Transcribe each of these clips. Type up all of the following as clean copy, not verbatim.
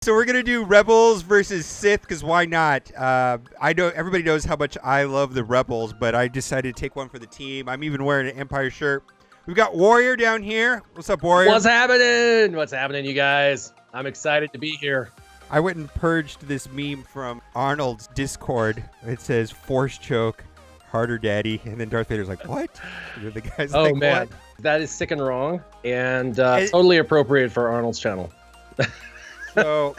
So we're gonna do Rebels versus Sith, because why not? I know everybody knows how much I love the Rebels, but I decided to take one for the team. I'm even wearing an Empire shirt. We've got Warrior down here. What's up, Warrior? What's happening? What's happening, you guys? I'm excited to be here. I went and purged this meme from Arnold's Discord. It says "Force choke, harder, daddy," and then Darth Vader's like, "What?" And the guy's Oh like, man, "What?" that is sick and wrong, and totally appropriate for Arnold's channel. So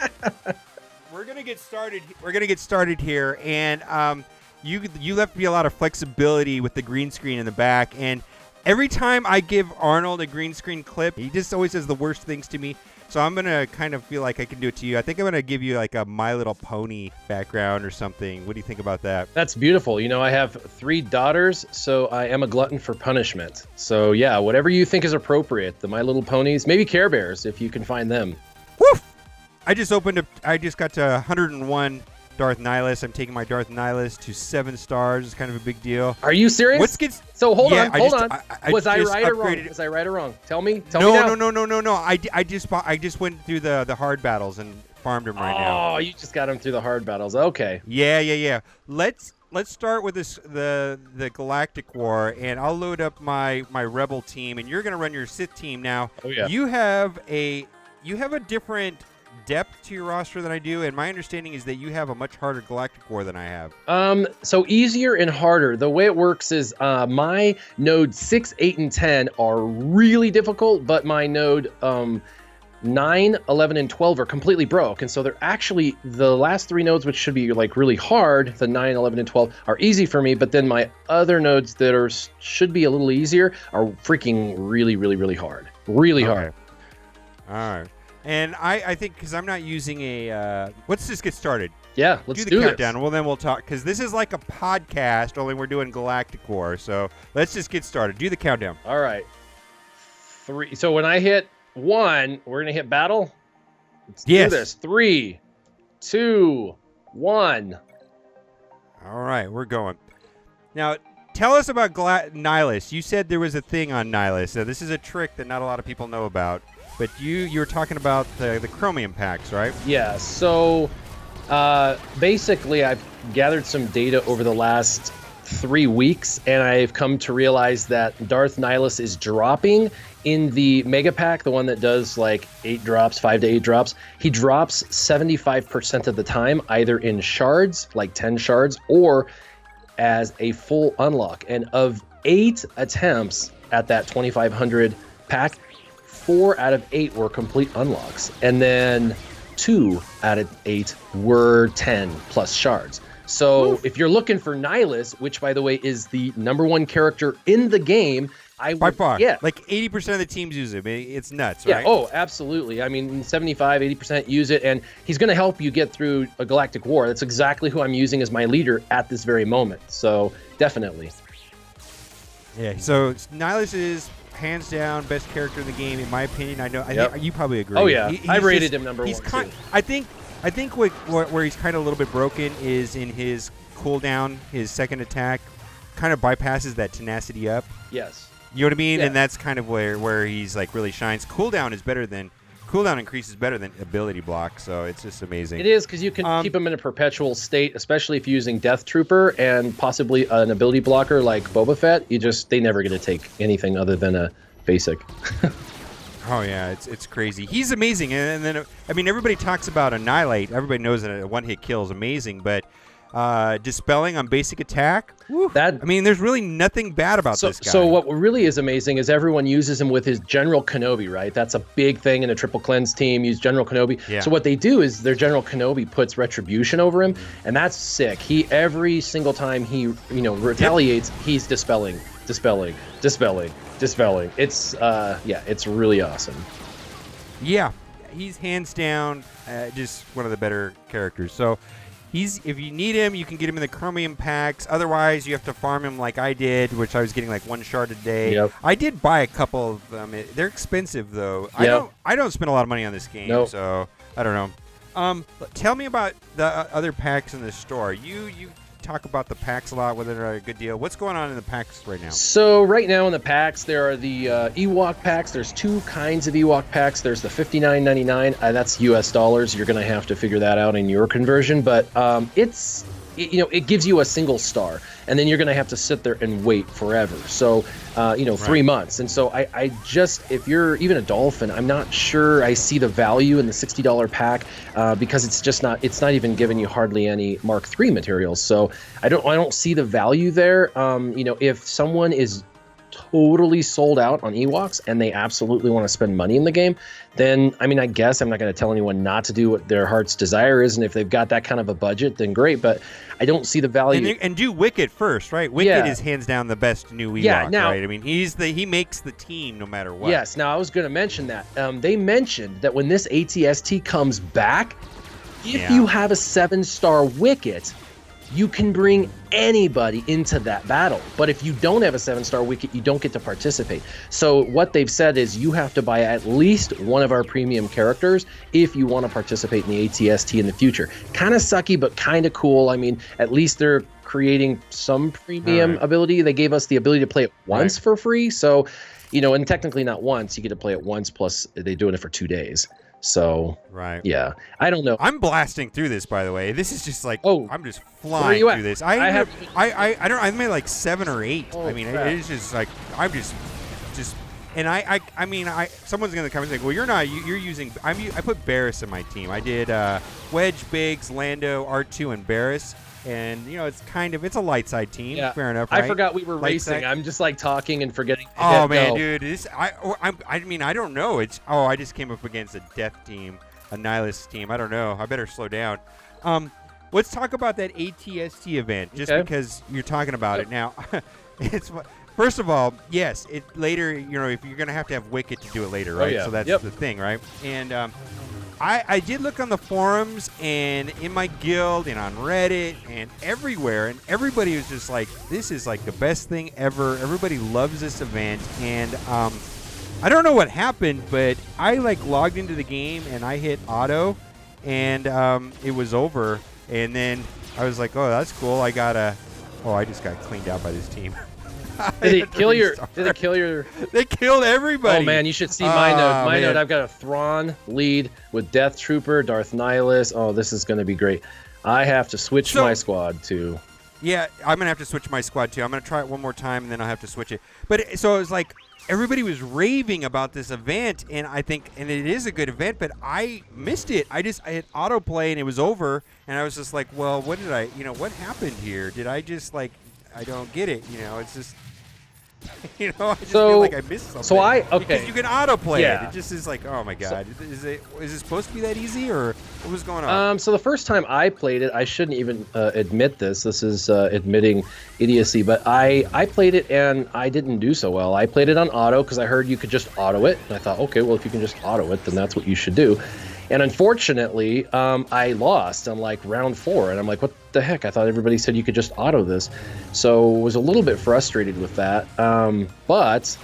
we're gonna get started. We're gonna get started here, and you left me a lot of flexibility with the green screen in the back. And every time I give Arnold a green screen clip, he just always says the worst things to me. So I'm gonna kind of feel like I can do it to you. I think I'm gonna give you like a My Little Pony background or something. What do you think about that? That's beautiful. You know, I have 3 daughters, so I am a glutton for punishment. So yeah, whatever you think is appropriate. The My Little Ponies, maybe Care Bears if you can find them. Woof! I just got to 101 Darth Nihlus. I'm taking my Darth Nihlus to 7 stars. It's kind of a big deal. Are you serious? So hold on. Was I right or wrong? Was I right or wrong? Tell me now. No. I just went through the hard battles and farmed them right now. Oh, you just got them through the hard battles. Okay. Yeah. Let's start with the Galactic War, and I'll load up my Rebel team, and you're gonna run your Sith team now. Oh yeah. You have a different depth to your roster than I do, and my understanding is that you have a much harder Galactic War than I have. So easier and harder. The way it works is my nodes 6, 8, and 10 are really difficult, but my node 9, 11, and 12 are completely broke. And so they're actually the last 3 nodes, which should be like really hard, the 9, 11, and 12 are easy for me, but then my other nodes that should be a little easier are freaking really hard. Really hard. All right. And I think, because I'm not using let's just get started. Yeah, let's do the countdown. Well, then we'll talk, because this is like a podcast, only we're doing Galactic War. So let's just get started. Do the countdown. All right. 3. So when I hit 1, we're going to hit battle. Let's do this. 3, 2, 1. All right, we're going. Now, tell us about Nihlus. You said there was a thing on Nihlus. So this is a trick that not a lot of people know about. But you were talking about the chromium packs, right? Yeah, so basically I've gathered some data over the last 3 weeks, and I've come to realize that Darth Nihlus is dropping in the mega pack, the one that does like 8 drops, 5 to 8 drops. He drops 75% of the time, either in shards, like 10 shards, or as a full unlock. And of 8 attempts at that 2500 pack, 4 out of 8 were complete unlocks, and then 2 out of 8 were 10 plus shards. So if you're looking for Nihlus, which by the way is the #1 character in the game, by far, yeah, like 80% of the teams use it. It's nuts, yeah, right? Oh, absolutely. I mean, 75-80% use it, and he's going to help you get through a Galactic War. That's exactly who I'm using as my leader at this very moment. So definitely. Yeah. So Nihlus is hands down best character in the game, in my opinion. I think you probably agree. Oh yeah, I rated him #1 too. I think where he's kind of a little bit broken is in his cooldown. His second attack kind of bypasses that tenacity up. Yes. You know what I mean? Yeah. And that's kind of where he's like really shines. Cooldown increases better than ability block, so it's just amazing. It is, because you can keep him in a perpetual state, especially if you're using Death Trooper and possibly an ability blocker like Boba Fett. They never going to take anything other than a basic. Oh yeah, it's crazy. He's amazing, and then I mean everybody talks about Annihilate. Everybody knows that a one-hit kill is amazing, but dispelling on basic attack. There's really nothing bad about this guy. So what really is amazing is everyone uses him with his General Kenobi, right? That's a big thing in a triple cleanse team. Use General Kenobi. Yeah. So what they do is their General Kenobi puts retribution over him, and that's sick. Every single time he retaliates, he's dispelling. It's it's really awesome. Yeah, he's hands down just one of the better characters. So if you need him, you can get him in the chromium packs. Otherwise, you have to farm him like I did, which I was getting like 1 shard a day. Yep. I did buy a couple of them. They're expensive though. Yep. I don't spend a lot of money on this game, Nope. So I don't know. Tell me about the other packs in the store. You talk about the packs a lot, whether they're a good deal. What's going on in the packs right now? So right now in the packs, there are the Ewok packs. There's two kinds of Ewok packs. There's the $59.99. That's US dollars. You're going to have to figure that out in your conversion. But it gives you a single star, and then you're going to have to sit there and wait forever. So, 3 months. And so I just, if you're even a Dolphin, I'm not sure I see the value in the $60 pack because it's not even giving you hardly any Mark III materials. So I don't see the value there. If someone is totally sold out on Ewoks and they absolutely want to spend money in the game, then I guess I'm not going to tell anyone not to do what their heart's desire is, and if they've got that kind of a budget, then great. But I don't see the value. And do Wicket first, right? Wicket is hands down the best new Ewok, right? I mean, he makes the team no matter what. Yes. Now I was going to mention that they mentioned that when this ATST comes back, if you have a 7-star Wicket, you can bring anybody into that battle. But if you don't have a 7-star Wicket, you don't get to participate. So what they've said is you have to buy at least one of our premium characters if you want to participate in the ATST in the future. Kind of sucky, but kind of cool. I mean, at least they're creating some premium ability. They gave us the ability to play it once for free. So, and technically not once. You get to play it once, plus they're doing it for 2 days. So, yeah, I don't know. I'm blasting through this, by the way. This is just like, I'm just flying through this. I made like 7 or 8. It's just like, I'm just, and someone's going to come and say, well, you're using, I put Barris in my team. I did Wedge, Biggs, Lando, R2, and Barris. And, it's a light side team. Yeah. Fair enough, right? I forgot we were racing. I'm just like talking and forgetting. Oh, man, dude. I don't know. I just came up against a Death team, a Nihilus team. I don't know. I better slow down. Let's talk about that ATST event, just because you're talking about it now. First of all, yes, later, if you're going to have Wicket to do it later, right? So that's the thing, right? And I did look on the forums and in my guild and on Reddit and everywhere, and everybody was just like, this is like the best thing ever. Everybody loves this event. And I don't know what happened, but I logged into the game and I hit auto and it was over. And then I was like, oh, that's cool. I just got cleaned out by this team. Did they kill your? They killed everybody. Oh man, you should see my note. My note. I've got a Thrawn lead with Death Trooper, Darth Nihlus. Oh, this is going to be great. I have to switch my squad to. Yeah, I'm gonna have to switch my squad too. I'm gonna try it one more time and then I'll have to switch it. But so it was like everybody was raving about this event, and and it is a good event, but I missed it. I hit autoplay and it was over, and I was just like, well, what happened here? Did I just I don't get it. It's just, I just feel like I missed something. Because you can autoplay it. It just is like, oh my god, is it supposed to be that easy, or what was going on? So the first time I played it, I shouldn't even admit this. This is admitting idiocy, but I played it and I didn't do so well. I played it on auto because I heard you could just auto it, and I thought, okay, well if you can just auto it, then that's what you should do. And unfortunately, I lost on round 4, and I'm like, what the heck? I thought everybody said you could just auto this. So was a little bit frustrated with that. But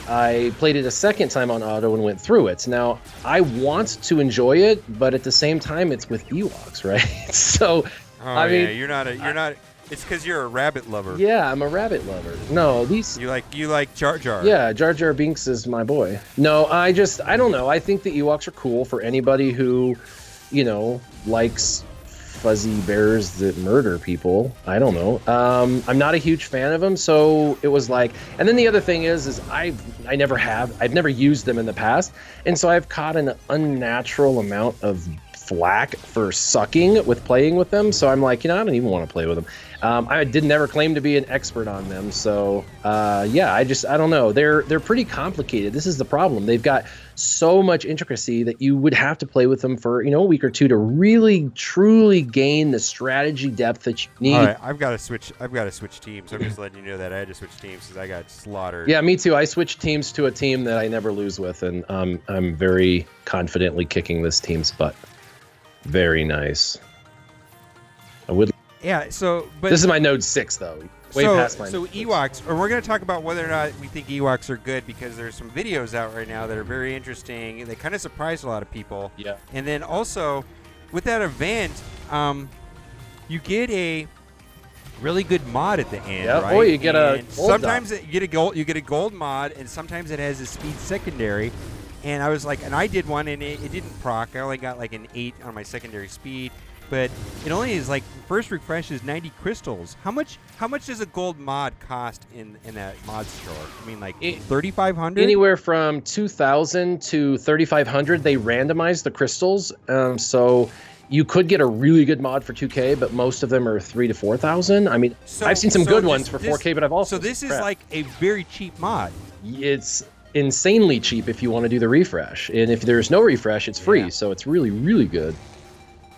I played it a second time on auto and went through it. Now, I want to enjoy it, but at the same time, it's with Ewoks, right? So, you're not. It's because you're a rabbit lover. Yeah, I'm a rabbit lover. No, you like Jar Jar. Yeah, Jar Jar Binks is my boy. No, I don't know. I think the Ewoks are cool for anybody who, likes fuzzy bears that murder people. I don't know. I'm not a huge fan of them, so it was like. And then the other thing is I've never used them in the past, and so I've caught an unnatural amount of flack for sucking with playing with them. So I'm like, I don't even want to play with them. I did never claim to be an expert on them. So I don't know. They're pretty complicated. This is the problem. They've got so much intricacy that you would have to play with them for a week or two to really truly gain the strategy depth that you need. All right, I've got to switch teams. I'm just letting you know that I had to switch teams because I got slaughtered. Yeah, me too. I switched teams to a team that I never lose with, and I'm very confidently kicking this team's butt. Very nice. I would. Yeah. But this is my Node 6 though. Way past my. So Ewoks, or we're going to talk about whether or not we think Ewoks are good, because there's some videos out right now that are very interesting. They kind of surprised a lot of people. Yeah. And then also, with that event, you get a really good mod at the end, Yep. right? Oh, you get a And gold sometimes you get a gold mod, and sometimes it has a speed secondary. And I was like, and I did one, and it didn't proc. I only got like an 8 on my secondary speed, but it only is like first refresh is 90 crystals. How much does a gold mod cost in that mod store? I mean, like 3,500. Anywhere from 2,000 to 3,500. They randomize the crystals, so you could get a really good mod for 2K, but most of them are 3,000 to 4,000. I mean, I've seen some good ones for 4K, but I've also so this is like a very cheap mod. It's insanely cheap if you want to do the refresh, and if there's no refresh, it's free. So it's really, really good.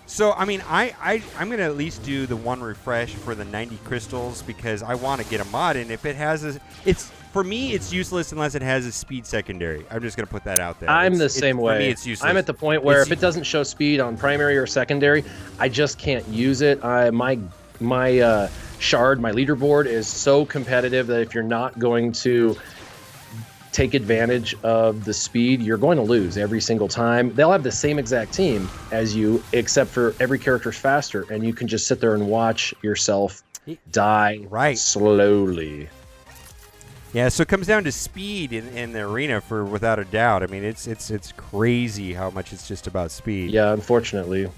So I mean, I'm gonna at least do the one refresh for the 90 crystals because I want to get a mod, and if it has for me it's useless unless it has a speed secondary. I'm just gonna put that out there. I'm the same way. For me, it's useless. I'm at the point where if it doesn't show speed on primary or secondary, I just can't use it. My shard, my leaderboard is so competitive that if you're not going to take advantage of the speed, you're going to lose every single time. They'll have the same exact team as you, except for every character's faster, and you can just sit there and watch yourself die slowly. Yeah, so it comes down to speed in the arena without a doubt. I mean, it's crazy how much it's just about speed. Yeah, unfortunately.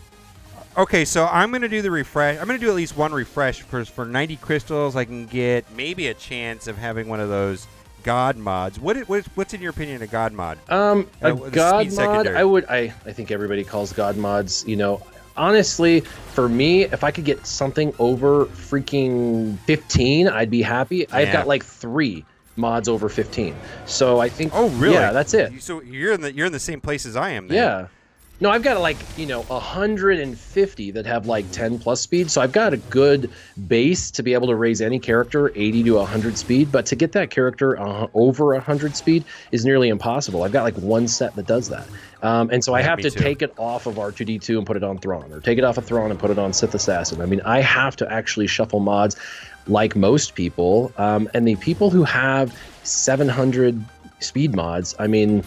Okay, so I'm going to do the refresh. I'm going to do at least one refresh for 90 crystals. I can get maybe a chance of having one of those God mods. What's in your opinion a God mod? A God mod, I think everybody calls God mods, honestly, for me, if I could get something over freaking 15, I'd be happy. Yeah. I've got like 3 mods over 15. So I think really? Yeah, that's it. So you're in the same place as I am then. Yeah. No, I've got like, 150 that have like 10 plus speed. So I've got a good base to be able to raise any character 80 to 100 speed. But to get that character over 100 speed is nearly impossible. I've got like one set that does that. And so I have to take it off of R2-D2 and put it on Thrawn, or take it off of Thrawn and put it on Sith Assassin. I mean, I have to actually shuffle mods like most people. And the people who have 700 speed mods, I mean,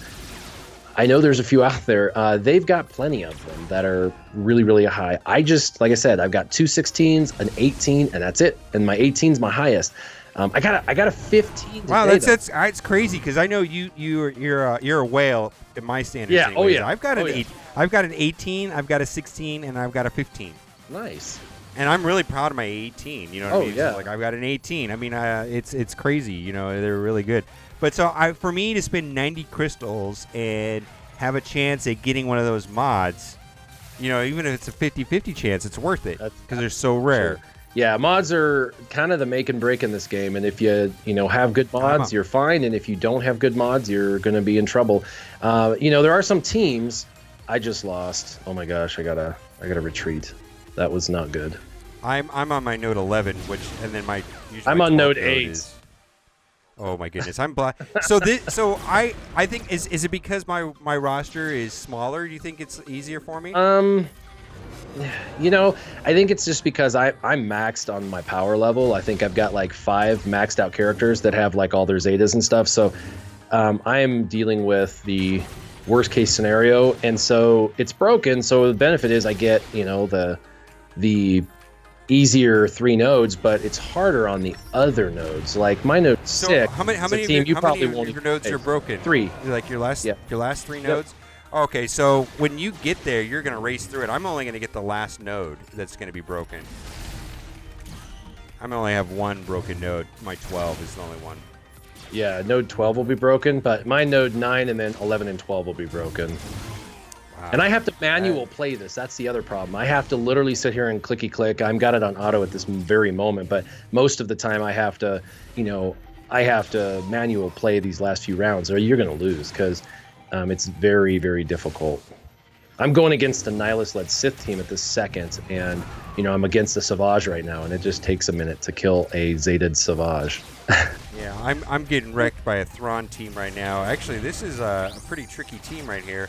I know there's a few out there. They've got plenty of them that are really, really high. I just, like I said, I've got 2 16s, an 18, and that's it. And my 18's my highest. I got a 15. Wow, it's crazy because I know you're a whale in my standards. Yeah. Anyways. Oh yeah. I've got an 18. I've got a 16, and I've got a 15. Nice. And I'm really proud of my 18. You know what I mean? Yeah. So, like I've got an 18. I mean, it's crazy. They're really good. But so for me to spend 90 crystals and have a chance at getting one of those mods, even if it's a 50-50 chance, it's worth it because they're so rare. Sure. Yeah, mods are kind of the make and break in this game, and if you have good mods, you're fine, and if you don't have good mods, you're going to be in trouble. There are some teams. I just lost. Oh my gosh, I gotta retreat. That was not good. I'm on my node 11, and then I'm on node 8. Oh my goodness, I'm black. So I think is it because my roster is smaller? Do you think it's easier for me? I think it's just because I'm maxed on my power level. I think I've got like 5 maxed out characters that have like all their Zetas and stuff. So I am dealing with the worst case scenario, and so it's broken. So the benefit is I get the easier 3 nodes, but it's harder on the other nodes. Like my node 6. So how many of your nodes are broken? 3. Like your last 3 nodes? Okay, so when you get there, you're going to race through it. I'm only going to get the last node that's going to be broken. I'm only have 1 broken node. My 12 is the only one. Yeah, node 12 will be broken, but my node 9 and then 11 and 12 will be broken. Wow. And I have to manual play this. That's the other problem. I have to literally sit here and clicky click. I've got it on auto at this very moment, but most of the time I have to, manual play these last few rounds, or you're going to lose because it's very, very difficult. I'm going against the Nihlus-led Sith team at this second, and I'm against the Savage right now, and it just takes a minute to kill a Zeta Savage. Yeah, I'm getting wrecked by a Thrawn team right now. Actually, this is a pretty tricky team right here.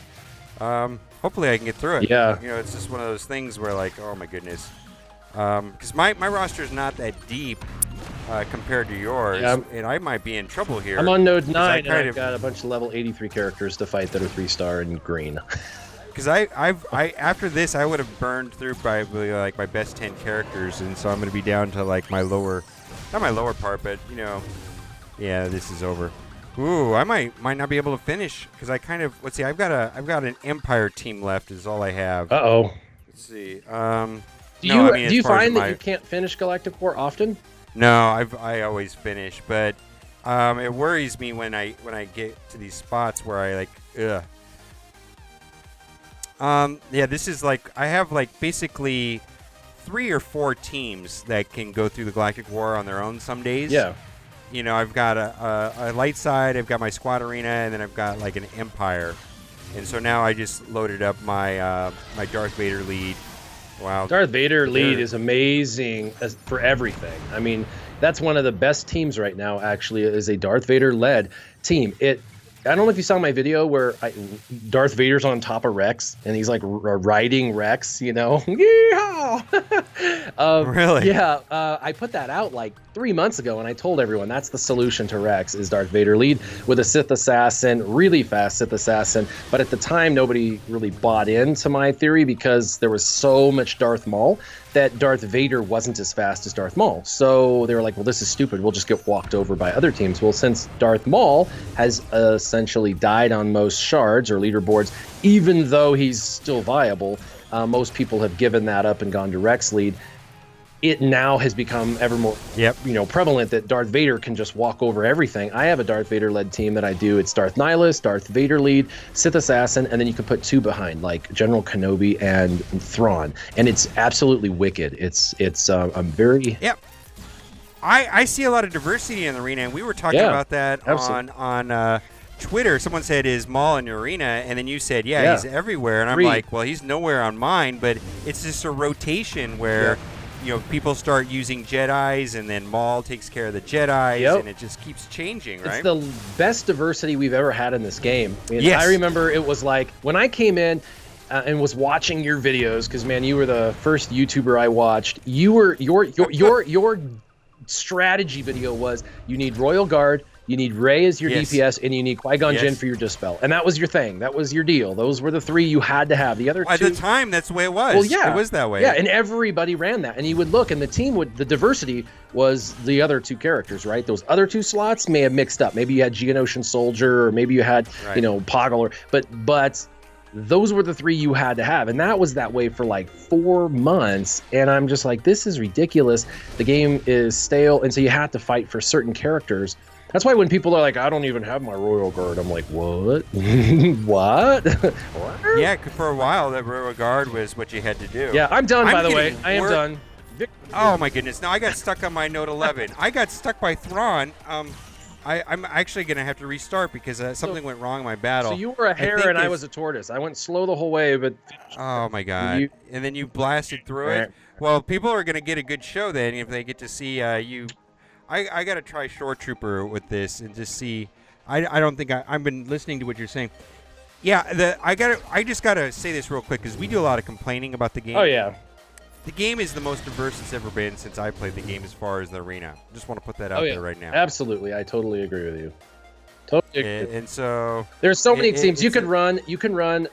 Hopefully I can get through it. Yeah. It's just one of those things where like, oh my goodness. Because my roster is not that deep compared to yours, and I might be in trouble here. I'm on node 9, and I've got a bunch of level 83 characters to fight that are 3-star and green. Because I after this I would have burned through probably like my best 10 characters, and so I'm gonna be down to like my lower, not my lower part, but yeah, this is over. Ooh, I might not be able to finish because I kind of let's see. I've got an Empire team left is all I have. Uh-oh. Let's see. Do you find that you can't finish Galactic War often? No, I always finish, but it worries me when I get to these spots where I like ugh. Yeah, this is like I have like basically 3 or 4 teams that can go through the Galactic War on their own some days. Yeah. I've got a light side, I've got my squad arena, and then I've got like an Empire. And so now I just loaded up my my Darth Vader lead. Wow. Darth Vader lead is amazing for everything. I mean, that's one of the best teams right now, actually, is a Darth Vader led team. I don't know if you saw my video where Darth Vader's on top of Rex and he's like riding Rex, Yeehaw! Really? Yeah. I put that out like 3 months ago and I told everyone that's the solution to Rex is Darth Vader lead with a Sith assassin, really fast Sith assassin. But at the time, nobody really bought into my theory because there was so much Darth Maul that Darth Vader wasn't as fast as Darth Maul. So they were like, well, this is stupid. We'll just get walked over by other teams. Well, since Darth Maul has essentially died on most shards or leaderboards, even though he's still viable, most people have given that up and gone to Rex lead. It now has become ever more prevalent that Darth Vader can just walk over everything. I have a Darth Vader led team that I do. It's Darth Nihlus, Darth Vader lead, Sith assassin, and then you can put 2 behind like General Kenobi and Thrawn, and it's absolutely wicked. I'm very I see a lot of diversity in the arena, and we were talking about that on Twitter. Someone said, is Maul in your arena? And then you said, yeah, he's everywhere. And I'm like, well, he's nowhere on mine, but it's just a rotation where people start using Jedis, and then Maul takes care of the Jedis, and it just keeps changing, right? It's the best diversity we've ever had in this game. I remember it was like when I came in and was watching your videos, because man, you were the first YouTuber I watched. Your strategy video was you need Royal Guard, you need Rey as your DPS, and you need Qui-Gon Jinn for your Dispel. And that was your thing. That was your deal. Those were the 3 you had to have. The other 2... At the time, that's the way it was. Well, yeah. It was that way. Yeah, and everybody ran that. And you would look, and the team the diversity was the other 2 characters, right? Those other 2 slots may have mixed up. Maybe you had Geonosian Soldier, or maybe you had, Poggle. But those were the 3 you had to have. And that was that way for like 4 months. And I'm just like, this is ridiculous. The game is stale. And so you had to fight for certain characters. That's why when people are like, I don't even have my Royal Guard, I'm like, what? What? Yeah, for a while, that Royal Guard was what you had to do. Yeah, I'm done, by the way. I am done. Oh, my goodness. Now, I got stuck on my Note 11. I got stuck by Thrawn. I'm actually going to have to restart because something went wrong in my battle. So you were a hare and I was a tortoise. I went slow the whole way, but... Oh, my God. And then you blasted through it. Well, people are going to get a good show then if they get to see you... I got to try Shore Trooper with this and just see. I don't think I've been listening to what you're saying. Yeah, I just got to say this real quick because we do a lot of complaining about the game. Oh, yeah. The game is the most diverse it's ever been since I played the game as far as the arena. Just want to put that out there right now. Absolutely. I totally agree with you. And so there's so many teams you can run.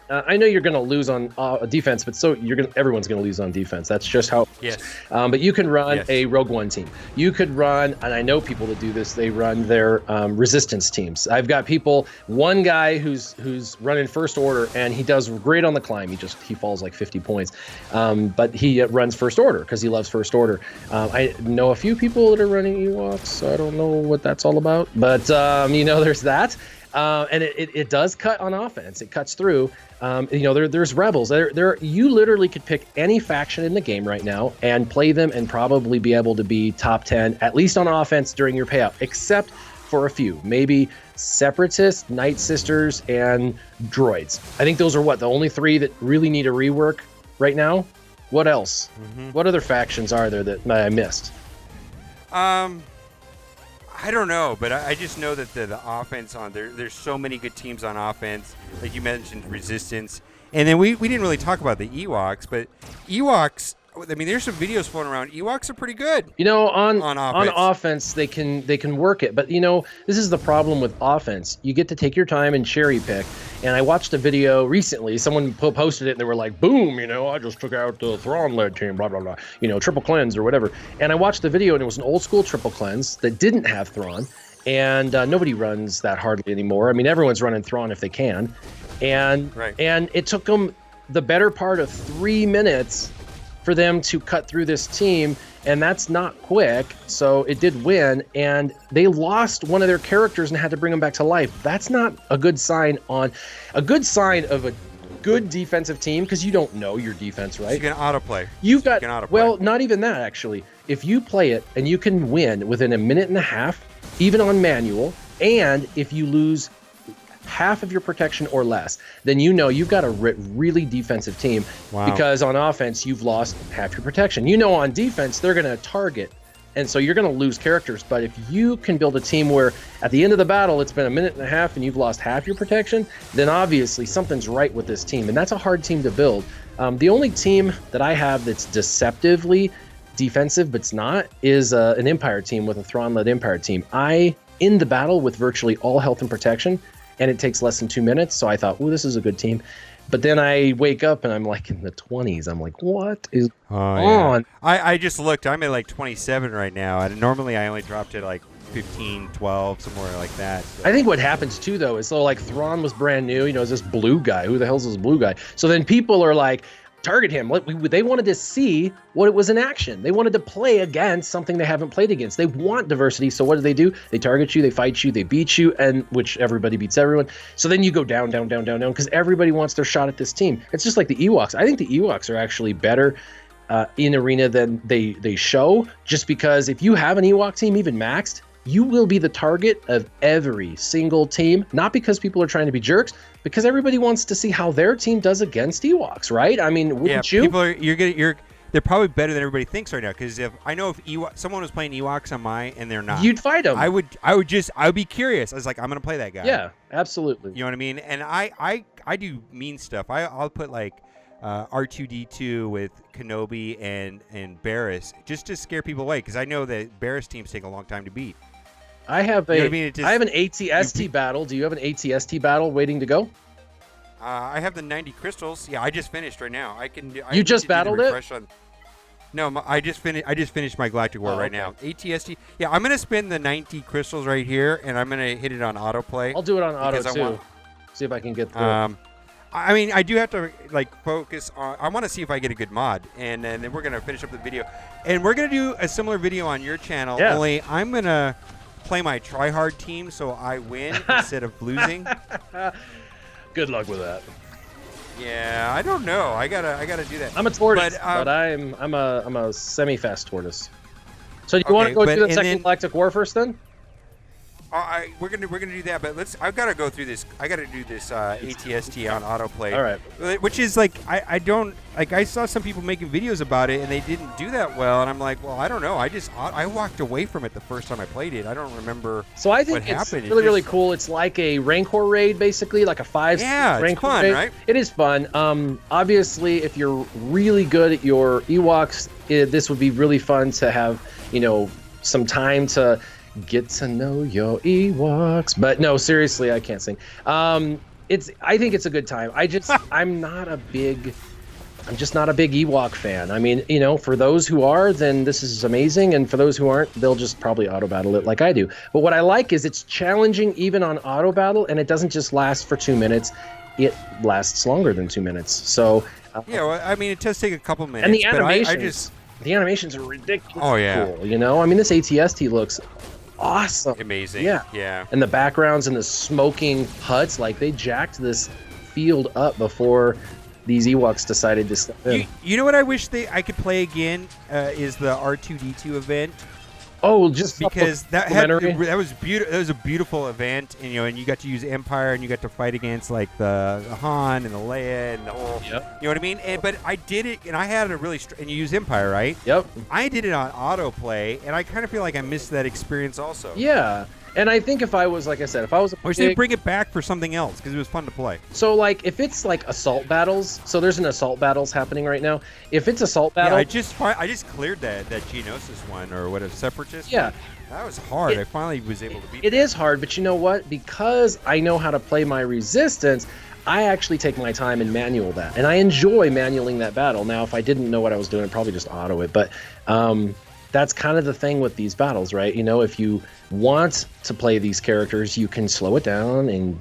I know you're going to lose on defense, but everyone's going to lose on defense. That's just how. Yes. But you can run a Rogue One team. You could run, and I know people that do this. They run their resistance teams. I've got one guy who's running First Order, and he does great on the climb. He falls like 50 points, but he runs First Order because he loves First Order. I know a few people that are running Ewoks, so I don't know what that's all about. But there's that. And it does cut on offense. It cuts through. There's rebels. You literally could pick any faction in the game right now and play them and probably be able to be top 10, at least on offense during your payout, except for a few. Maybe Separatists, Night Sisters, and Droids. I think those are the only 3 that really need a rework right now. What else? Mm-hmm. What other factions are there that I missed? I don't know, but I just know that the offense on there's so many good teams on offense. Like you mentioned, Resistance. And then we didn't really talk about the Ewoks, but Ewoks I mean, there's some videos floating around. Ewoks are pretty good. You know, on offense. offense, they can work it, but you know, this is the problem with offense. You get to take your time and cherry pick. And I watched a video recently. Someone posted it, and they were like, "Boom! You know, I just took out the Thrawn-led team, blah blah blah. You know, triple cleanse or whatever." And I watched the video, and it was an old school triple cleanse that didn't have Thrawn, and nobody runs that hardly anymore. I mean, everyone's running Thrawn if they can, and it took them the better part of 3 minutes for them to cut through this team, and that's not quick. So it did win, and they lost one of their characters and had to bring them back to life. That's not a good sign of a good defensive team, because you don't know your defense, right? So you can autoplay. You've got, well, not even that, actually. If you play it and you can win within a minute and a half, even on manual, and if you lose half of your protection or less, then you know you've got a really defensive team. Wow. Because on offense, you've lost half your protection. You know, on defense, they're going to target, and so you're going to lose characters. But if you can build a team where at the end of the battle, it's been a minute and a half and you've lost half your protection, then obviously something's right with this team, and that's a hard team to build. The only team that I have that's deceptively defensive, but it's not, is an Empire team with a Thrawn-led Empire team. I end the battle with virtually all health and protection, and it takes less than 2 minutes. So I thought, ooh, this is a good team. But then I wake up and I'm like in the 20s. I'm like, what is on? I just looked. I'm at like 27 right now. And normally I only dropped it like 15, 12, somewhere like that. So. I think what happens too, though, is so like Thrawn was brand new. You know, is this blue guy? Who the hell's this blue guy? So then people are like, target him. They wanted to see what it was in action. They wanted to play against something they haven't played against. They want diversity. So what do? They target you, they fight you, they beat you, and which everybody beats everyone. So then you go down, because everybody wants their shot at this team. It's just like the Ewoks. I think the Ewoks are actually better in arena than they show, just because if you have an Ewok team, even maxed, you will be the target of every single team, not because people are trying to be jerks, because everybody wants to see how their team does against Ewoks, right? I mean, wouldn't you? People they're probably better than everybody thinks right now, because if someone was playing Ewoks on mine and they're not, you'd fight them. I would be curious. I was like, I'm gonna play that guy. Yeah, absolutely. You know what I mean? And I do mean stuff. I'll put like R2D2 with Kenobi and Barriss just to scare people away, because I know that Barriss teams take a long time to beat. I have I have an ATST battle. Do you have an ATST battle waiting to go? I have the 90 crystals. Yeah, I just finished right now. You just battled it? No, I just finished my Galactic War right now. ATST. Yeah, I'm gonna spend the 90 crystals right here, and I'm gonna hit it on autoplay. I'll do it on auto too. See if I can get through. I mean, I do have to like focus on. I want to see if I get a good mod, and then we're gonna finish up the video, and we're gonna do a similar video on your channel. Yeah. Only I'm gonna play my tryhard team so I win instead of losing. Good luck with that. Yeah, I don't know. I gotta do that. I'm a tortoise, but I'm a semi-fast tortoise. So do you want to go through the second Galactic War first, then? We're gonna do that, but I've got to go through this. I got to do this ATST on autoplay. All right. Which is like I don't like. I saw some people making videos about it and they didn't do that well, and I'm like, well, I don't know. I walked away from it the first time I played it. I don't remember. So I think it's really cool. It's like a Rancor raid, basically, like a 5. Yeah, Rancor it's fun, raid. right? It is fun. Obviously, if you're really good at your Ewoks, this would be really fun to have. Some time to get to know your Ewoks. But no, seriously, I can't sing. I think it's a good time. I'm just not a big Ewok fan. I mean, for those who are, then this is amazing, and for those who aren't, they'll just probably auto battle it like I do. But what I like is it's challenging even on auto battle, and it doesn't just last for 2 minutes. It lasts longer than 2 minutes. So yeah, well, I mean, it does take a couple minutes. And the animations, the animations are ridiculous. Oh yeah, cool. I mean, this ATST looks awesome. Amazing. Yeah. And the backgrounds and the smoking huts, like they jacked this field up before these Ewoks decided to step in. You know what I wish I could play again is the R2D2 event. Oh, just because that was beautiful. That was a beautiful event, and and you got to use Empire, and you got to fight against like the Han and the Leia and the whole. Yep. You know what I mean? But I did it, and I had a really and you use Empire, right? Yep. I did it on autoplay, and I kind of feel like I missed that experience also. Yeah. And I think if I was, like I said, if I was a I wish they'd bring it back for something else because it was fun to play. So like if it's like assault battles, so there's an assault battles happening right now. If it's assault Yeah, battle, I just cleared that Geonosis one or what a separatist. yeah, one. That was hard. I finally was able to beat it is hard, but you know what? Because I know how to play my resistance, I actually take my time and manual that, and I enjoy manualing that battle. Now, if I didn't know what I was doing, I'd probably just auto it, but that's kind of the thing with these battles, right? You know, if you want to play these characters, you can slow it down and,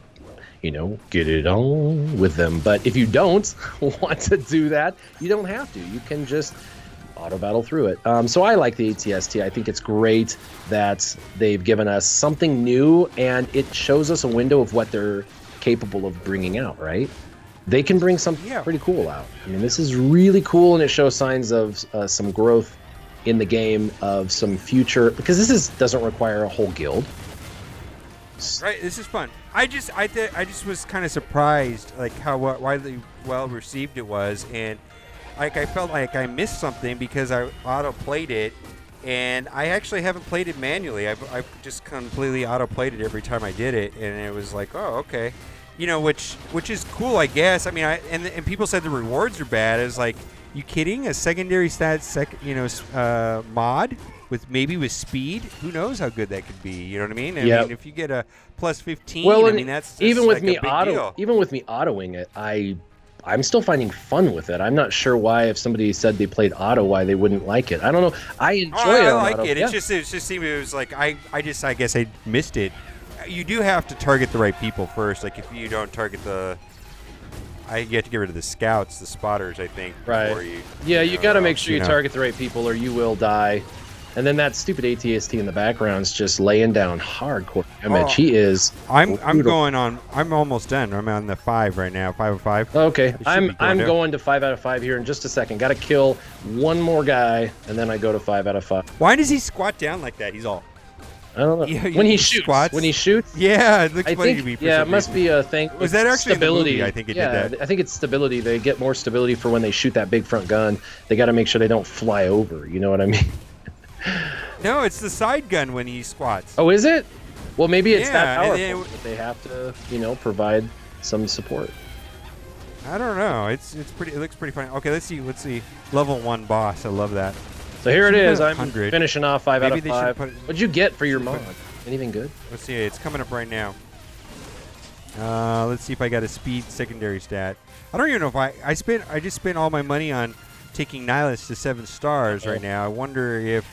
you know, get it on with them. But if you don't want to do that, you don't have to. You can just auto battle through it. So I like the ATST. I think it's great that they've given us something new, and it shows us a window of what they're capable of bringing out, right? They can bring something pretty cool out. I mean, this is really cool, and it shows signs of some growth in the game, of some future, because this doesn't require a whole guild. Right, this is fun. I just was kind of surprised, like how widely well received it was, and like I felt like I missed something because I auto played it, and I actually haven't played it manually. I've just completely auto played it every time I did it, and it was like, oh, okay, you know, which is cool, I guess. I mean, and people said the rewards are bad. It was like, you kidding? A secondary stat mod with speed? Who knows how good that could be? You know what I mean? I mean, if you get a plus 15, I mean, that's even with like me a big deal. Even with me autoing it, I'm still finding fun with it. I'm not sure why, if somebody said they played auto, why they wouldn't like it. I don't know. I enjoy it. I like auto. it. Yeah. It just seemed, it was like I guess I missed it. You do have to target the right people first. Like if you don't target you have to get rid of the scouts, the spotters, I think. Right. Before You got to make sure you target the right people, or you will die. And then that stupid ATST in the background's just laying down hardcore damage. He is. I'm almost done. I'm on the 5 right now. 5 of 5. Okay. I'm going to 5 out of 5 here in just a second. Got to kill one more guy, and then I go to 5 out of 5. Why does he squat down like that? He's all. I don't know. When he shoots. Squats. When he shoots. Yeah, it looks funny to me. Yeah, it must be a thing. Was that actually stability? In the movie? I think it did that. I think it's stability. They get more stability for when they shoot that big front gun. They got to make sure they don't fly over. You know what I mean? No, it's the side gun when he squats. Oh, is it? Well, maybe it's that powerful. But they have to, provide some support. I don't know. It's pretty. It looks pretty funny. Okay, let's see. Level 1 boss. I love that. So here it is. I'm finishing off 5 out of 5. What'd you get for your mod? Anything good? Let's see. It's coming up right now. Let's see if I got a speed secondary stat. I don't even know if I just spent all my money on taking Nihlus to 7 stars right now. I wonder if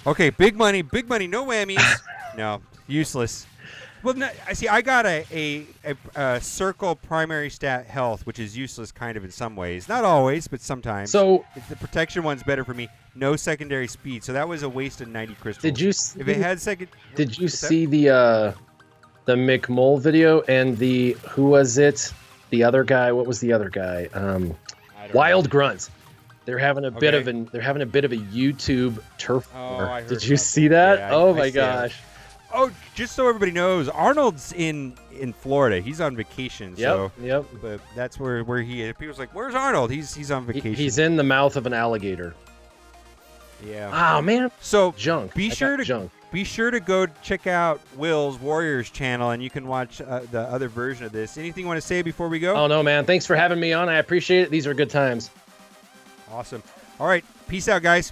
okay, big money, no whammies. No, useless. Well, no, I see. I got a circle primary stat health, which is useless kind of in some ways. Not always, but sometimes. So the protection one's better for me. No secondary speed, so that was a waste of 90 crystals. Did you see, if it had second? Did you see the McMole video and the who was it? The other guy. What was the other guy? Wild Grunts. They're having a bit of a YouTube turf war. Did you see that? Yeah, oh my gosh. Oh, just so everybody knows, Arnold's in Florida. He's on vacation. Yep. But that's where he is. People's like, "Where's Arnold?" He's on vacation. He's in the mouth of an alligator. Yeah. Oh man. So junk. Be sure to go check out Will's Warriors channel, and you can watch the other version of this. Anything you want to say before we go? Oh no, man. Thanks for having me on. I appreciate it. These are good times. Awesome. All right. Peace out, guys.